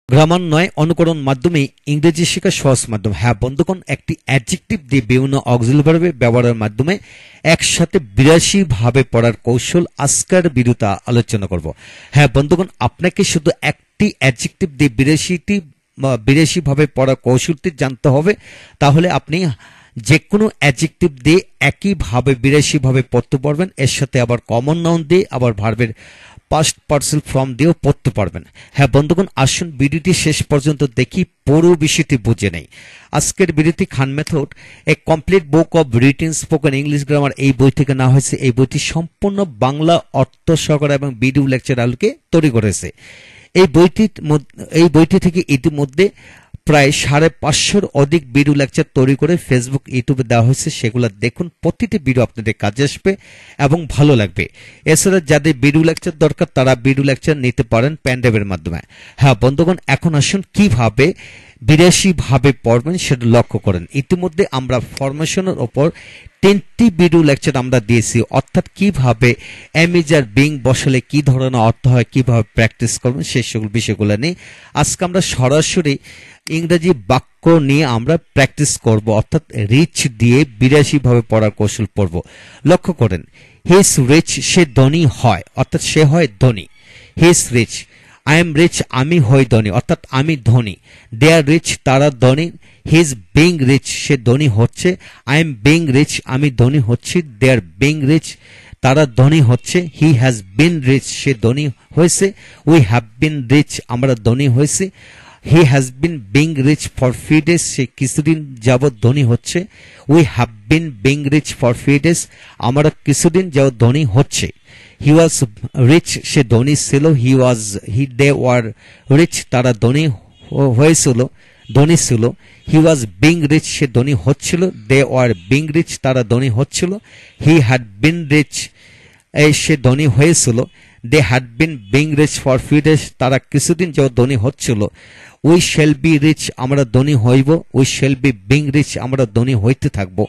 Grammar নয় অনুকরণ মাধ্যমে ইংরেজি শেখা সহজ মাধ্যম। হ্যাঁ বন্ধুগণ, একটি অ্যাডজেক্টিভ দিয়ে বিভিন্ন অক্সিলারি ভার্বের ব্যবহারের মাধ্যমে একসাথে 82 ভাবে পড়ার কৌশল আজকের ভিডিওতে আলোচনা করব। হ্যাঁ বন্ধুগণ, আপনাকে শুধু একটি অ্যাডজেক্টিভ দিয়ে 82 ভাবে পড়ার কৌশলটি জানতে হবে, তাহলে আপনি যে কোনো অ্যাডজেক্টিভ দিয়ে একইভাবে 82 ভাবে পড়তে পারবেন। এর সাথে আবার কমন নাউন দিয়ে আবার ভার্বের পাস্ট পার্সেল ফর্ম দিয়েও পড়তে পারবেন। হ্যাঁ বন্ধুগণ, আসুন ভিডিওটি শেষ পর্যন্ত দেখি, পুরো বিষয়টি বুঝে নেই। আজকের ভিডিওটি Khan method a complete book of written spoken English grammar এই বই থেকে নেওয়া হয়েছে। এই বইটি সম্পূর্ণ বাংলা অর্থ সহকারে এবং ভিডিও লেকচার আলোকে তৈরি করেছে। এই বইটি থেকে ইতিমধ্যে প্রায় 550-র অধিক ভিডিও লেকচার তৈরি করে ফেসবুক ইউটিউবে দেওয়া হয়েছে। সেগুলো দেখুন, প্রতিটি ভিডিও আপনাদের কাজে আসবে এবং ভালো লাগবে। এছাড়া যাদের ভিডিও লেকচার দরকার তারা ভিডিও লেকচার নিতে পারেন প্যানড্রাইভের মাধ্যমে। হ্যাঁ বন্ধুগণ, এখন আসুন কিভাবে 82 ভাবে পড়বেন সেটা লক্ষ্য করেন। ইতিমধ্যে আমরা ফরমেশনের ওপর 10টি ভিডিও লেকচার আমরা দিয়েছি, অর্থাৎ কিভাবে এম ইজ আর বিং বসালে কি ধরনের অর্থ হয়, কিভাবে প্র্যাকটিস করবেন সেই সকল বিষয়গুলো নিয়ে আজকে আমরা সরাসরি ইংরেজি বাক্য নিয়ে আমরা প্র্যাকটিস করব, অর্থাৎ রিচ দিয়ে 82 ভাবে পড়ার কৌশল পড়ব। লক্ষ্য করেন, হি ইজ রিচ, সে ধনী হয়, অর্থাৎ সে হয় ধনী। He is rich. I am rich, আমি হই ধনী, অর্থাৎ আমি ধনী। দে আর রিচ, তারা ধনী। হি ইজ বিং রিচ, সে ধনী হচ্ছে। আই এম বিং রিচ, আমি ধনী হচ্ছি। দে আর বিং রিচ, তারা ধনী হচ্ছে। হি হ্যাজ বিন রিচ, সে ধনী হয়েছে। উই হ্যাভ বিন রিচ, আমরা ধনী হয়েছি। He has been being rich for few days, সে কিছুদিন যাবৎ ধনী হচ্ছে। We have been being rich for few days, আমরা কিছুদিন যাবৎ ধনী হচ্ছে। হি ওয়াজ রিচ, সে ধনী ছিল। দে ওয়ার রিচ, তারা ধনী হয়েছিল, ধনী ছিল। হি ওয়াজ বিং রিচ, সে ধনী হচ্ছিল। দে ওয়ার বিং রিচ, তারা ধনী হচ্ছিল। হি হ্যাড বিন রিচ, সে ধনী হয়েছিল। They had been being rich for few days, তারা কিছুদিন যাবৎ ধনী হচ্ছিল। উই শ্যাল বি রিচ, আমরা ধনী হইব। We shall be being rich, আমরা ধনী হইতে থাকবো।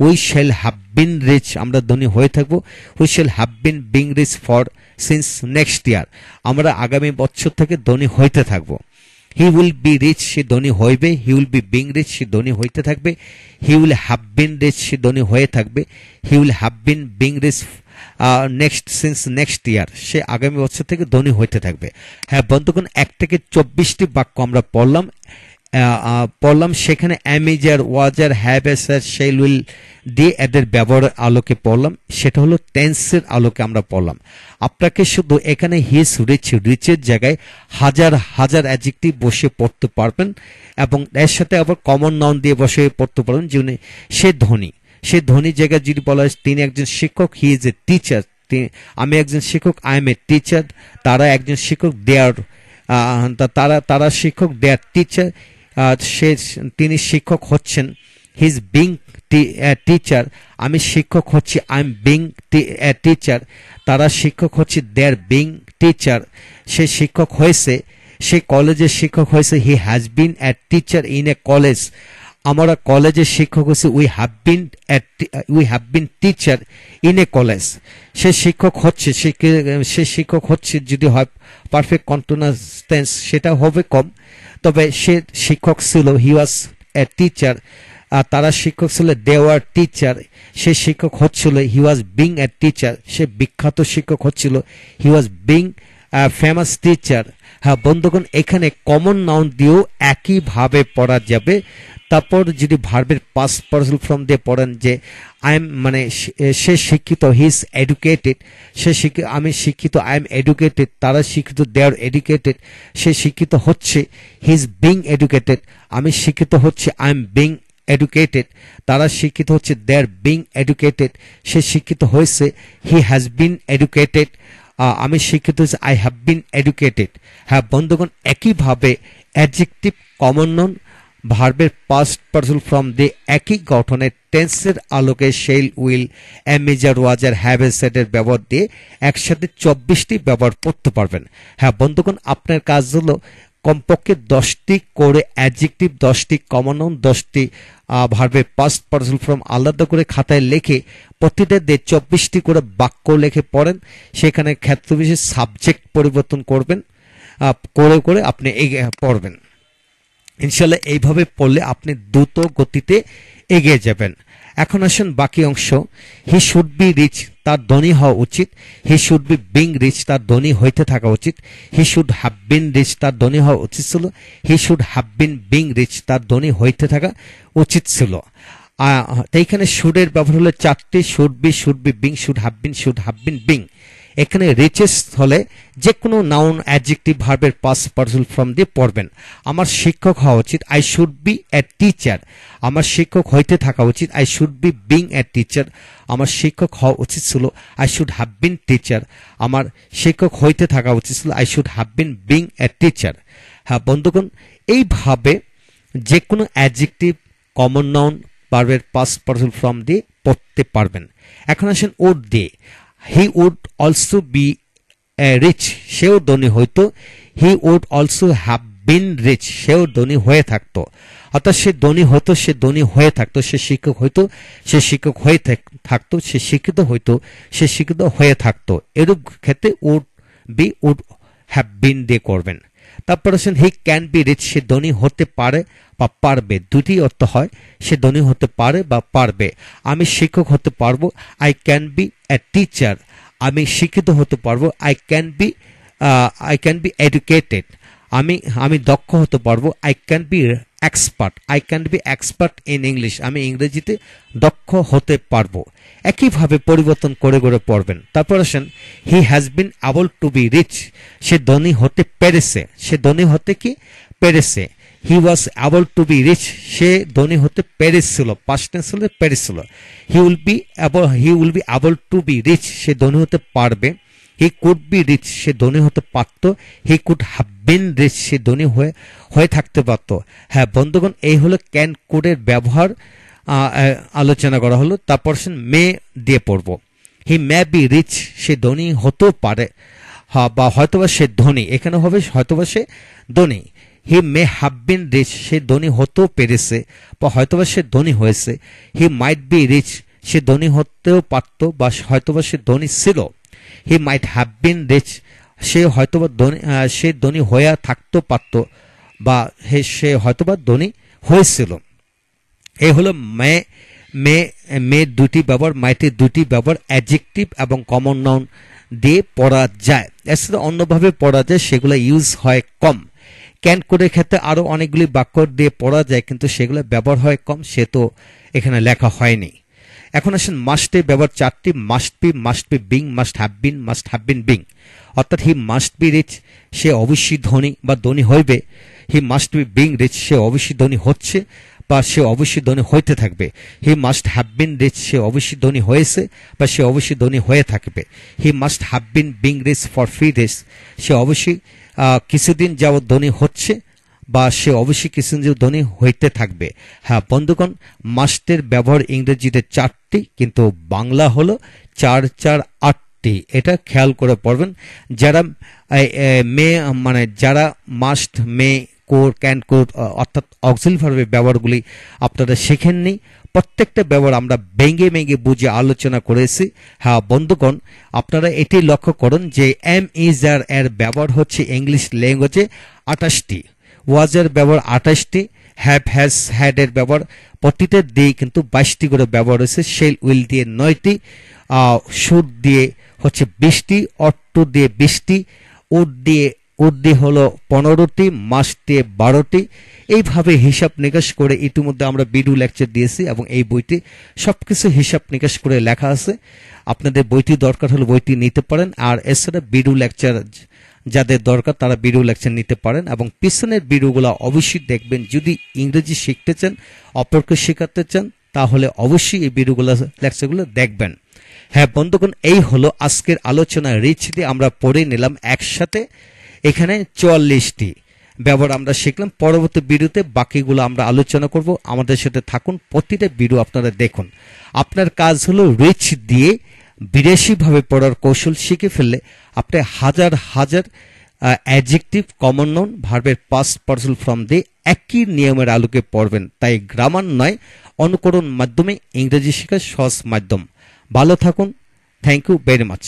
We shall have been rich, আমরা ধনী হয়ে থাকবো। We shall have been being rich for since next year, আমরা আগামী বছর থেকে ধনী হইতে থাকবো। হি উইল বি রিচ, সে ধনী হইবে। He will be being rich, সে ধনী হইতে থাকবে। He will have been rich, সে ধনী হয়ে থাকবে। He will have been being rich next year, সে আগামী বছর থেকে ধনী হইতে থাকবে। হ্যাঁ বন্ধুগণ, 1 থেকে 24টি বাক্য আমরা পড়লাম। সেখানে am is are, was are, have has are, shall will দিয়ে এদের ব্যবহারের আলোকে পড়লাম। সেটা হলো টেন্সের আলোকে আমরা পড়লাম। আপনাকে শুধু এখানে হিজ রিচ, রিচের জায়গায় হাজার হাজার অ্যাডজেক্টিভ বসে পড়তে পারবেন এবং এর সাথে আবার কমন নাউন দিয়ে বসে পড়তে পারবেন। যিনি সে ধনী, সে ধনী জায়গায় যদি বলা হয় তিনি একজন শিক্ষক, হি ইজ এ টিচার, আমি একজন শিক্ষক, আই এম এ টিচার, তারা একজন শিক্ষক, তারা শিক্ষক, দে আর টিচার, তিনি শিক্ষক হচ্ছেন। হি ইজ বিং টিচার, আমি শিক্ষক হচ্ছি, আই এম বিং টিচার, তারা শিক্ষক হচ্ছে, দে আর বিং টিচার, সে শিক্ষক হয়েছে, সে কলেজের শিক্ষক হয়েছে। He has been a teacher in a college, আমরা কলেজের শিক্ষক হচ্ছে। We have been teacher in a college, সে শিক্ষক হচ্ছে। সে শিক্ষক হচ্ছে যদি হয় পারফেক্ট কন্টিনিউয়াস টেন্স সেটা হবে কম, তবে সে শিক্ষক ছিল। হি ওয়াজ এ টিচার, তারা শিক্ষক ছিল। দে ওয়ার টিচার, সে শিক্ষক হচ্ছিল। হি ওয়াজ বিং এ টিচার, সে বিখ্যাত শিক্ষক হচ্ছিল। হি ওয়াজ বিং ফেমাস টিচার। হ্যাঁ বন্ধুগণ, এখানে কমন নাউন দিয়েও একইভাবে পড়া যাবে। তারপর যদি ভার্বের পাস্ট পার্সেল ফর্ম দিয়ে পড়েন যে আই এম, মানে সে শিক্ষিত, হি ইজ এডুকেটেড, আমি শিক্ষিত, আই এম এডুকেটেড, তারা শিক্ষিত, দে আর এডুকেটেড, সে শিক্ষিত হচ্ছে। হি ইজ বিং এডুকেটেড, আমি শিক্ষিত হচ্ছে, আই এম বিং এডুকেটেড, তারা শিক্ষিত হচ্ছে, দে আর বিং এডুকেটেড, সে শিক্ষিত হয়েছে। হি হ্যাজ বিন এডুকেটেড, আমি শিক্ষিত হয়েছে, আই হ্যাভ বিন এডুকেটেড। হ্যাঁ বন্ধুগণ, একইভাবে অ্যাডজেক্টিভ, কমন নাউন, ভার্বের পাস্ট পার্সেল ফর্ম দিয়ে একই গঠনের টেন্সের আলোকে shall, will, am is are, was are, have has এর ব্যবহার দিয়ে একসাথে 24টি ব্যবহার করতে পারবেন। হ্যাঁ বন্ধুগণ, আপনার কাজ হলো কমপক্ষে 10টি করে অ্যাডজেক্টিভ, 10টি কমন নাউন, 10টি ভার্বের পাস্ট পার্সেল ফর্ম আলাদা করে খাতায় লিখে প্রতিটা দিয়ে 24টি করে বাক্য লিখে পড়েন। সেখানে ক্ষেত্রবিশেষ সাবজেক্ট পরিবর্তন করবেন। করে করে আপনি এগিয়ে পড়বেন। ইনশাল্লাহ এইভাবে পড়লে আপনি দ্রুত গতিতে এগিয়ে যাবেন। এখন আসুন বাকি অংশ। হি শুড বি রিচ, তার ধনী হওয়া উচিত। He should be being rich, তার ধনী হইতে থাকা উচিত। He should have been rich, তার ধনী হওয়া উচিত ছিল। He should have been being rich, তার ধনী হইতে থাকা উচিত ছিল। এইখানে শুডের ব্যবহার হলো চারটি, should be being, should have been being. এখানে রিচেস হলে যে কোনো নাউন অ্যাডজেক্টিভ ভার্বের পাস্ট পার্সন ফর্ম দিয়ে পড়বেন। আমার শিক্ষক হওয়া উচিত, I should B a teacher. আমার শিক্ষক হইতে থাকা উচিত, I should be being a teacher. আমার শিক্ষক হওয়া উচিত ছিল, I should have been teacher. আমার শিক্ষক হইতে থাকা উচিত ছিল, I should have been being a teacher. হ্যাঁ বন্ধুগণ, এইভাবে যে কোনো অ্যাডজেক্টিভ কমন নাউন ভার্বের পাস্ট পার্সন ফর্ম দিয়ে পড়তে পারবেন। এখন আসেন উড দিয়ে। He would also be rich, সেও ধনী হইতো। He would also have been rich, সেও ধনী হয়ে থাকতো। অর্থাৎ সে ধনী হতো, সে ধনী হয়ে থাকতো। সে শিক্ষক হইতো, সে শিক্ষক হয়ে থাকতো। সে শিক্ষিত হইতো, সে শিক্ষিত হয়ে থাকতো। এরূপ ক্ষেত্রে would be would have been দিয়ে করবেন। তারপর আসেন হি ক্যান বি রিচ, সে ধনী হতে পারে বা পারবে। দুটি অর্থ হয়, সে ধনী হতে পারে বা পারবে। আমি শিক্ষক হতে পারবো, I can B a teacher. আমি শিক্ষিত হতে পারবো, আই ক্যান বি এডুকেটেড। আমি দক্ষ হতে পারবো, I can be expert in English. আমি ইংরেজিতে দক্ষ হতে পারবো। একইভাবে পরিবর্তন করে করে পড়বেন। তারপর আসেন he has been able to be rich, সে ধনী হতে পেরেছে। সে ধনী হতে কি পেরেছে। He was able to be rich, সে ধনী হতে পেরেছিল। পাস্ট টেন্স হলে পেরেছিল। He will be able to be rich, সে ধনী হতে পারবে। হি কুড বি রিচ, সে ধনী হতে পারত। He could have been rich, সে ধনী হয়ে থাকতে পারত। হ্যাঁ বন্ধুগণ, এই হলো ক্যান কুডের ব্যবহার আলোচনা করা হলো। তারপর মে দিয়ে পড়ব। হি মে বি রিচ, সে ধনী হতেও পারে বা হয়তোবা সে ধনী। এখানে হবে হয়তোবা সে ধনী। হি মে হ্যাভ বিন রিচ, সে ধনী হতেও পেরেছে বা হয়তোবা সে ধনী হয়েছে। হি মাইট বি রিচ, সে ধনী হতেও পারত বা হয়তোবা সে ধনী ছিল। হি মাইট হ্যাভ বিন রিচ, সে হয়তোবা সে ধনী হয়ে থাকতে পারত বা সে হয়তোবা ধনী হয়েছিল। এই হলো মে দুটি ব্যবহার, মাইটের দুটি ব্যবহার অ্যাডজেক্টিভ এবং কমন নাউন দিয়ে পড়া যায়। এছাড়া অন্যভাবে পড়া যায়, সেগুলো ইউজ হয় কম। ক্যান কোডের ক্ষেত্রে আরো অনেকগুলি বাক্য দিয়ে পড়া যায়, কিন্তু সেগুলো ব্যবহার হয় কম, সে তো এখানে লেখা হয়নি। এখন আসেন মাস্টের ব্যবহার চারটি। Must be being, must have been being. অর্থাৎ হি মাস্ট বি রিচ, সে অবশ্যই ধনী বা ধনী হইবে। He must be being rich, সে অবশ্যই ধনী হচ্ছে বা সে অবশ্যই ধনী হইতে থাকবে। He must have been rich, সে অবশ্যই ধনী হয়েছে বা সে অবশ্যই ধনী হয়ে থাকবে। He must have been being rich for free days, সে অবশ্যই কিছুদিন যাবৎ ধনী হচ্ছে বা সে অবশ্যই কিছুদিন ধনী হইতে থাকবে। হ্যাঁ বন্ধুগণ, মাস্টের ব্যবহার ইংরেজিতে চারটি, কিন্তু বাংলা হলো 4 4 8টি। এটা খেয়াল করে পড়বেন। যারা যারা must, May, code, can code অর্থাৎ অক্সিলারি ভার্বের ব্যবহারগুলি আপনারা শেখেননি, প্রত্যেকটা ব্যবহার আমরা ভেঙে ভেঙে বুঝে আলোচনা করেছি। হ্যাঁ বন্ধুগণ, আপনারা এটি লক্ষ্য করুন যে এম ইজ আর এর ব্যবহার হচ্ছে ইংলিশ ল্যাঙ্গুয়েজে 28টি, ওয়াজ এর ব্যবহার 28টি, হ্যাভ, হ্যাজ, হ্যাড এর ব্যবহার প্রতিটা দিয়ে কিন্তু 22টি করে ব্যবহার হয়েছে। শেল, উইল দিয়ে 9টি, শুড দিয়ে হচ্ছে 20টি, অট টু দিয়ে 20টি, উড দিয়ে হলো 15টি, মাস্ট দিয়ে 12টি। এইভাবে হিসাব নিকাশ করে ইতিমধ্যে আমরা ভিডিও লেকচার দিয়েছি এবং এই বইটি সবকিছু হিসাব নিকাশ করে লেখা আছে। আপনাদের বইটি দরকার হলে বইটি নিতে পারেন। আর এছাড়া ভিডিও লেকচার যাদের দরকার তারা ভিডিও লেকচার নিতে পারেন এবং পিছনের ভিডিওগুলো অবশ্যই দেখবেন। যদি ইংরেজি শিখতে চান, অপরকে শেখাতে চান, তাহলে অবশ্যই এই ভিডিওগুলো লেকচারগুলো দেখবেন। হ্যাঁ বন্ধুগণ, এই হলো আজকের আলোচনা। রিচ দিয়ে আমরা পড়ে নিলাম একসাথে এখানে 44টি ব্যবহার আমরা শিখলাম। পরবর্তী ভিডিওতে বাকিগুলো আমরা আলোচনা করব। আমাদের সাথে থাকুন, প্রতিটা ভিডিও আপনারা দেখুন। আপনার কাজ হলো রিচ দিয়ে বিদেশিভাবে পড়ার কৌশল শিখে ফেললে আপনি হাজার হাজার অ্যাডজেক্টিভ, কমন নাউন, ভার্বের পাস্ট পার্সন ফর্ম দিয়ে একই নিয়মের আলোকে পড়বেন। তাই গ্রামার নয়, অনুকরণ মাধ্যমে ইংরেজি শেখার সহজ মাধ্যম। ভালো থাকুন। Thank you very much.